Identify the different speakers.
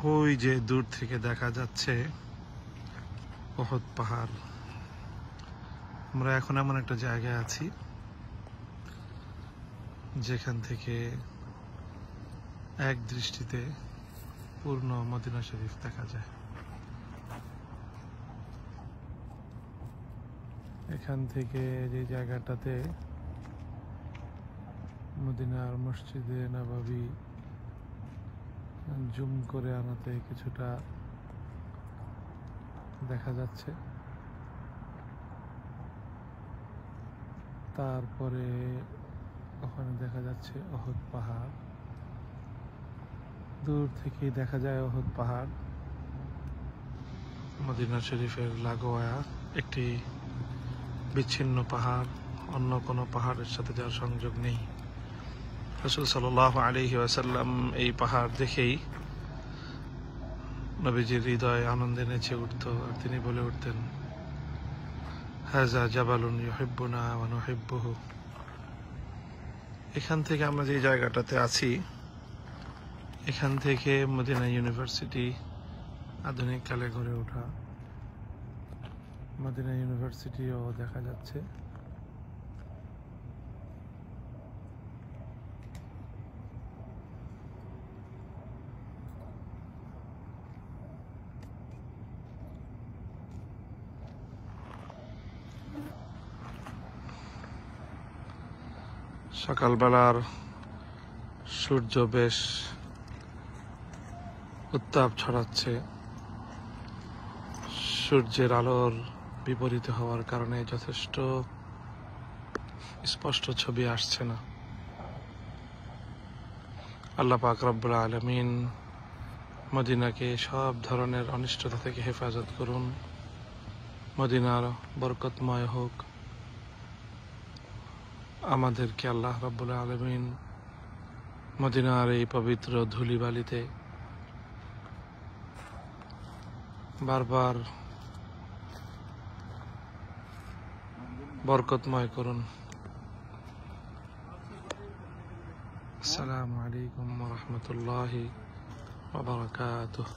Speaker 1: ওই যে দূর থেকে দেখা যাচ্ছে উহুদ পাহাড়। আমরা এখন এমন একটা জায়গায় আছি যেখান থেকে এক দৃষ্টিতে পূর্ণ মদিনা শরীফ দেখা যায়। এখান থেকে যে জায়গাটাতে মদিনার মসজিদে নববী জুম করে আনাতে কিছুটা দেখা যাচ্ছে। তারপরে ওখানে দেখা যাচ্ছে উহুদ পাহাড়, দূর থেকে দেখা যায় উহুদ পাহাড়। মদিনা শরীফের লাগোয়া একটি বিচ্ছিন্ন পাহাড়, অন্য কোনো পাহাড়ের সাথে যার সংযোগ নেই। রাসূল সাল্লাল্লাহু আলাইহি ওয়াসাল্লাম এই পাহাড় দেখেই নবীজির হৃদয় আনন্দে নেচে উঠত, আর তিনি বলে উঠতেন, হাযা জাবালুন ইউহিব্বুনা ওয়া নুহিব্বুহু। এখান থেকে আমরা যে জায়গাটাতে আছি, এখান থেকে মদিনা ইউনিভার্সিটি আধুনিক কালে গড়ে ওঠা মদিনা ইউনিভার্সিটিও দেখা যাচ্ছে। সকালবেলার সূর্য বেশ উত্তাপ ছড়াচ্ছে। সূর্যের আলোর বিপরীতে হওয়ার কারণে যথেষ্ট স্পষ্ট ছবি আসছে না। আল্লাহ পাক রব্বুল আলামিন মদিনাকে সব ধরনের অনিষ্টতা থেকে হেফাজত করুন। মদিনার বরকতময় হোক। আমাদেরকে আল্লাহ রাব্বুল আলামিন মদিনার এই পবিত্র ধূলিবালিতে বারবার বরকতময় করুন। আসসালামু আলাইকুম ওয়া রাহমাতুল্লাহি ওয়া বারাকাতুহু।